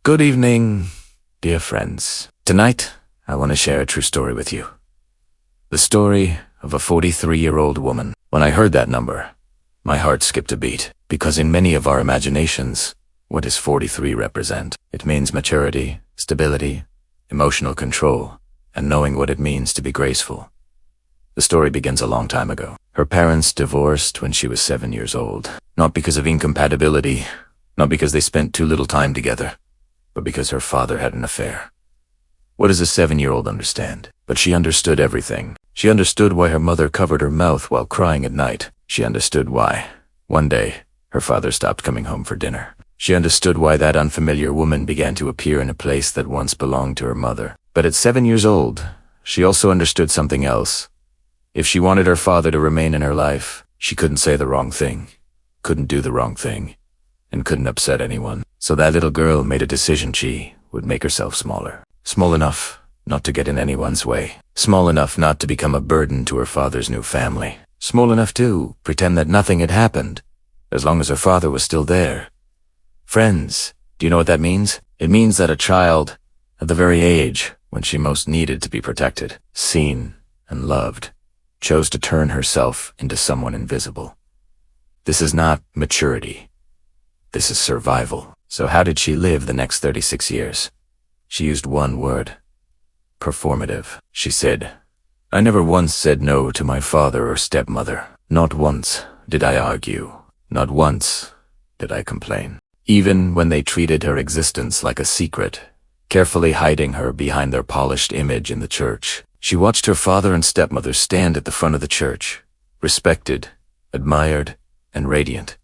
Good evening, dear friends. Tonight, I want to share a true story with you. The story of a 43-year-old woman. When I heard that number, my heart skipped a beat, because in many of our imaginations, what does 43 represent? It means maturity, stability, emotional control, and knowing what it means to be graceful. The story begins a long time ago. Her parents divorced when she was 7 years old, not because of incompatibility, not because they spent too little time together, but because her father had an affair. What does a 7-year-old understand? But she understood everything. She understood why her mother covered her mouth while crying at night. She understood why, one day, her father stopped coming home for dinner. She understood why that unfamiliar woman began to appear in a place that once belonged to her mother. But at 7 years old, she also understood something else. If she wanted her father to remain in her life, she couldn't say the wrong thing, couldn't do the wrong thing, and couldn't upset anyone. So that little girl made a decision. She would make herself smaller. Small enough not to get in anyone's way. Small enough not to become a burden to her father's new family. Small enough to pretend that nothing had happened, as long as her father was still there. Friends, do you know what that means? It means that a child, at the very age when she most needed to be protected, seen, and loved, chose to turn herself into someone invisible. This is not maturity. This is survival. So how did she live the next 36 years? She used one word. Performative. She said, "I never once said no to my father or stepmother. Not once did I argue. Not once did I complain. Even when they treated her existence like a secret, carefully hiding her behind their polished image in the church. She watched her father and stepmother stand at the front of the church, respected, admired, and radiant.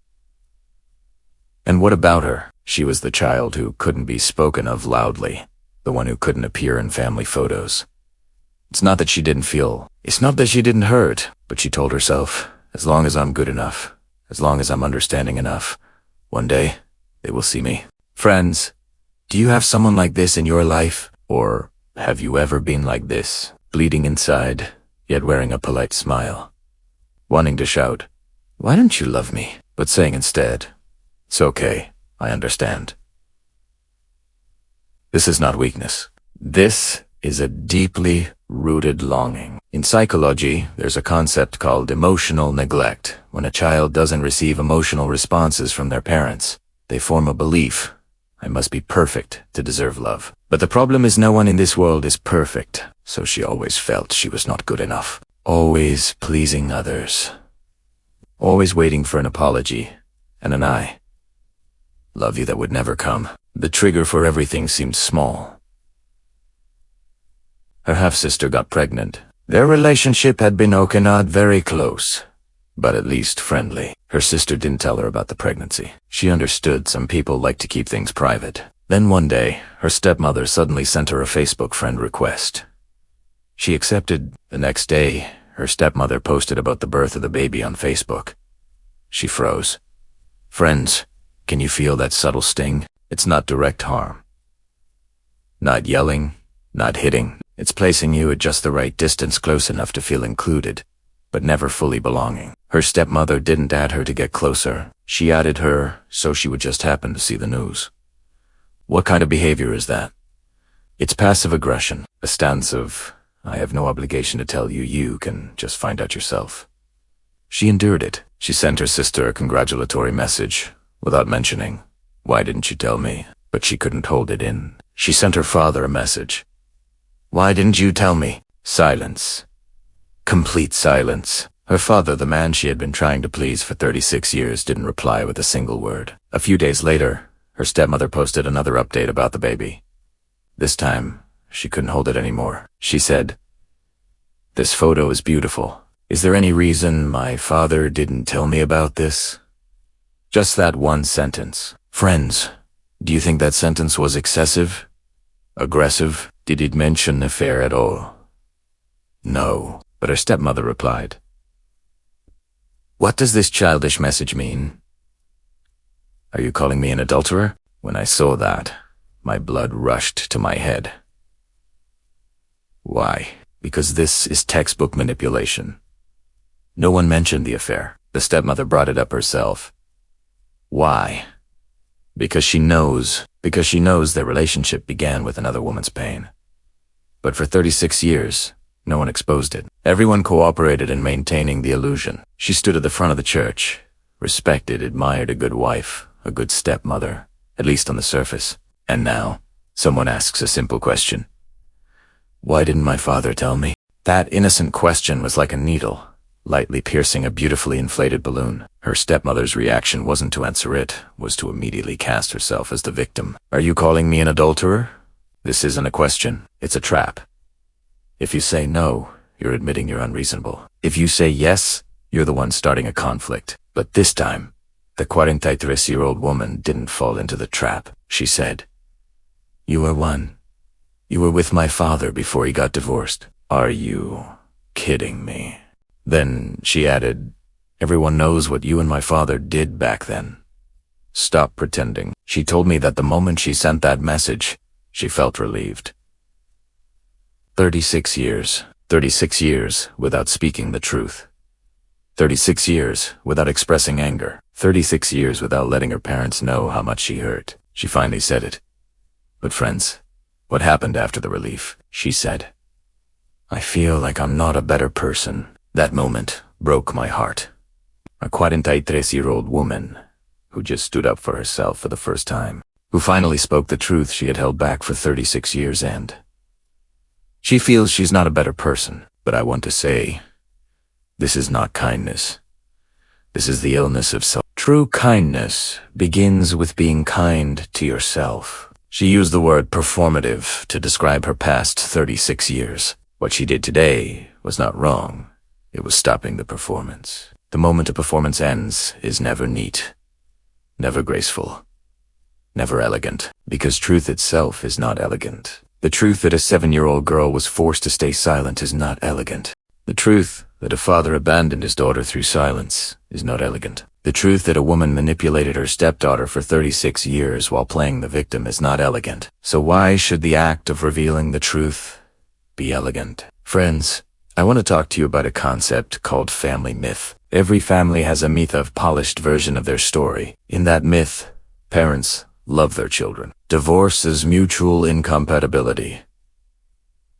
And what about her? She was the child who couldn't be spoken of loudly, the one who couldn't appear in family photos. It's not that she didn't hurt, but she told herself, as long as I'm good enough, as long as I'm understanding enough, one day they will see me. Friends, do you have someone like this in your life? Or have you ever been like this, bleeding inside, yet wearing a polite smile? Wanting to shout, "Why don't you love me?" But saying instead, "It's okay, I understand." This is not weakness. This is a deeply rooted longing. In psychology, there's a concept called emotional neglect. When a child doesn't receive emotional responses from their parents, they form a belief, "I must be perfect to deserve love." But the problem is no one in this world is perfect, so she always felt she was not good enough. Always pleasing others. Always waiting for an apology and an "I love you" that would never come. The trigger for everything seemed small. Her half-sister got pregnant. Their relationship had been not very close, but at least friendly. Her sister didn't tell her about the pregnancy. She understood some people like to keep things private. Then one day, her stepmother suddenly sent her a Facebook friend request. She accepted. The next day, her stepmother posted about the birth of the baby on Facebook. She froze. Friends, can you feel that subtle sting? It's not direct harm. Not yelling, not hitting. It's placing you at just the right distance, close enough to feel included, but never fully belonging. Her stepmother didn't add her to get closer. She added her so she would just happen to see the news. What kind of behavior is that? It's passive aggression, a stance of, "I have no obligation to tell you, you can just find out yourself." She endured it. She sent her sister a congratulatory message, without mentioning, "Why didn't you tell me?" But she couldn't hold it in. She sent her father a message. "Why didn't you tell me?" Silence. Complete silence. Her father, the man she had been trying to please for 36 years, didn't reply with a single word. A few days later, her stepmother posted another update about the baby. This time, she couldn't hold it anymore. She said, "This photo is beautiful. Is there any reason my father didn't tell me about this?" Just that one sentence. Friends, do you think that sentence was excessive? Aggressive? Did it mention affair at all? No. But her stepmother replied, "What does this childish message mean? Are you calling me an adulterer?" When I saw that, my blood rushed to my head. Why? Because this is textbook manipulation. No one mentioned the affair. The stepmother brought it up herself. Why? Because she knows because she knows their relationship began with another woman's pain. But for 36 years, no one exposed it. Everyone cooperated in maintaining the illusion. She stood at the front of the church, respected, admired, a good wife, a good stepmother, at least on the surface. And now, someone asks a simple question. Why didn't my father tell me? That innocent question was like a needle, lightly piercing a beautifully inflated balloon. Her stepmother's reaction wasn't to answer it, was to immediately cast herself as the victim. Are you calling me an adulterer? This isn't a question, it's a trap. If you say no, you're admitting you're unreasonable. If you say yes, you're the one starting a conflict. But this time, the 43-year-old woman didn't fall into the trap. She said, "You are one. You were with my father before he got divorced." Are you kidding me? Then she added, "Everyone knows what you and my father did back then. Stop pretending." She told me that the moment she sent that message, she felt relieved. 36 years. 36 years without speaking the truth. 36 years without expressing anger. 36 years without letting her parents know how much she hurt. She finally said it. "But friends, what happened after the relief?" She said, "I feel like I'm not a better person." That moment broke my heart. A 43-year-old woman who just stood up for herself for the first time, who finally spoke the truth she had held back for 36 years, and she feels she's not a better person. But I want to say, this is not kindness. This is the illness of self. True kindness begins with being kind to yourself. She used the word performative to describe her past 36 years. What she did today was not wrong. It was stopping the performance. The moment a performance ends is never neat, never graceful, never elegant, because truth itself is not elegant. The truth that a 7-year-old girl was forced to stay silent is not elegant. The truth that a father abandoned his daughter through silence is not elegant. The truth that a woman manipulated her stepdaughter for 36 years while playing the victim is not elegant. So why should the act of revealing the truth be elegant? Friends, I want to talk to you about a concept called family myth. Every family has a myth of polished version of their story. In that myth, parents love their children. Divorce is mutual incompatibility.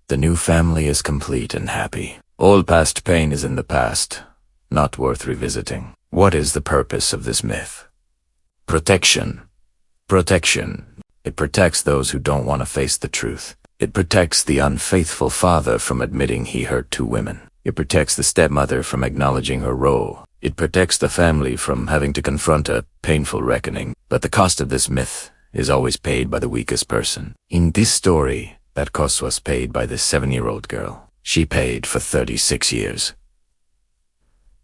The new family is complete and happy. Old past pain is in the past, not worth revisiting. What is the purpose of this myth? Protection. Protection. It protects those who don't want to face the truth. It protects the unfaithful father from admitting he hurt 2 women. It protects the stepmother from acknowledging her role. It protects the family from having to confront a painful reckoning. But the cost of this myth is always paid by the weakest person. In this story, that cost was paid by this 7-year-old girl. She paid for 36 years.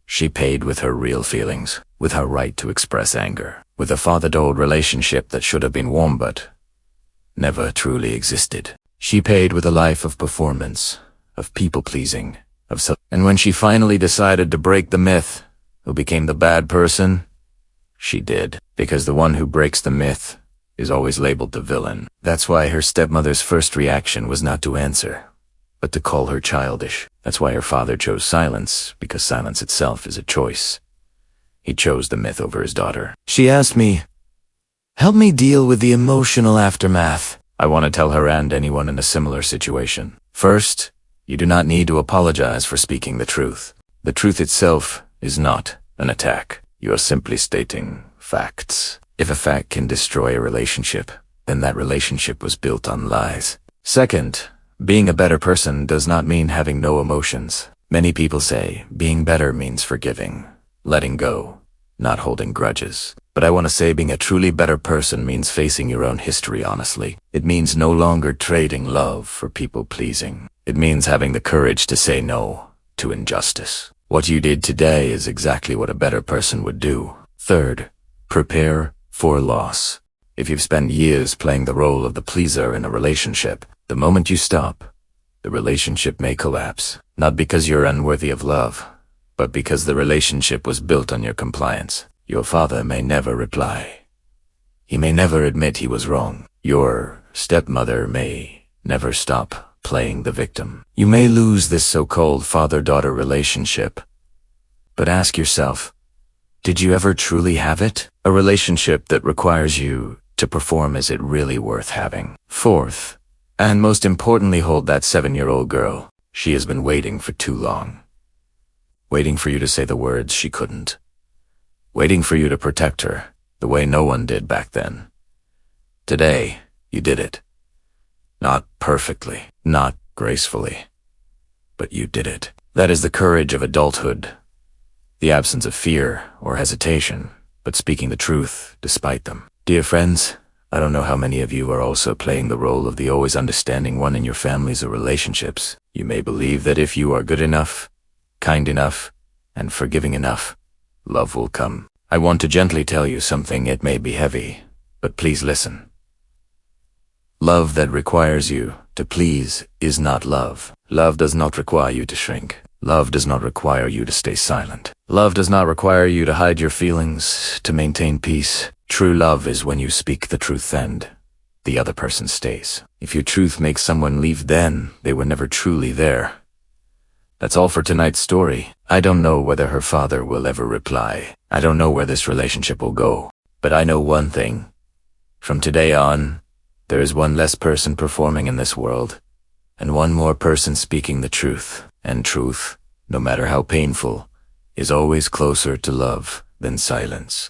She paid with her real feelings, with her right to express anger, with a father-daughter relationship that should have been warm but never truly existed. She paid with a life of performance, of people-pleasing, of self. And when she finally decided to break the myth, who became the bad person? She did, because the one who breaks the myth is always labeled the villain. That's why her stepmother's first reaction was not to answer, but to call her childish. That's why her father chose silence, because silence itself is a choice. He chose the myth over his daughter. She asked me, "Help me deal with the emotional aftermath." I want to tell her and anyone in a similar situation. First, you do not need to apologize for speaking the truth. The truth itself is not an attack. You are simply stating facts. If a fact can destroy a relationship, then that relationship was built on lies. Second, being a better person does not mean having no emotions. Many people say being better means forgiving, letting go, not holding grudges. But I want to say being a truly better person means facing your own history honestly. It means no longer trading love for people-pleasing. It means having the courage to say no to injustice. What you did today is exactly what a better person would do. Third, prepare for loss. If you've spent years playing the role of the pleaser in a relationship, the moment you stop, the relationship may collapse. Not because you're unworthy of love, but because the relationship was built on your compliance. Your father may never reply. He may never admit he was wrong. Your stepmother may never stop playing the victim. You may lose this so-called father-daughter relationship. But ask yourself, did you ever truly have it? A relationship that requires you to perform is it really worth having. Fourth, and most importantly, hold that 7-year-old girl. She has been waiting for too long. Waiting for you to say the words she couldn't. Waiting for you to protect her, the way no one did back then. Today, you did it. Not perfectly, not gracefully, but you did it. That is the courage of adulthood. The absence of fear or hesitation, but speaking the truth despite them. Dear friends, I don't know how many of you are also playing the role of the always understanding one in your families or relationships. You may believe that if you are good enough, kind enough, and forgiving enough, love will come. I want to gently tell you something. It may be heavy, but please listen. Love that requires you to please is not love. Love does not require you to shrink. Love does not require you to stay silent. Love does not require you to hide your feelings, to maintain peace. True love is when you speak the truth and the other person stays. If your truth makes someone leave, then they were never truly there. That's all for tonight's story. I don't know whether her father will ever reply. I don't know where this relationship will go. But I know one thing. From today on, there is one less person performing in this world, and one more person speaking the truth. And truth, no matter how painful, is always closer to love than silence.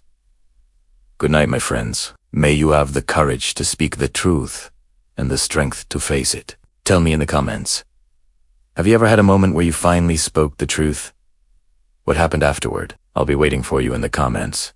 Good night, my friends. May you have the courage to speak the truth and the strength to face it. Tell me in the comments. Have you ever had a moment where you finally spoke the truth? What happened afterward? I'll be waiting for you in the comments.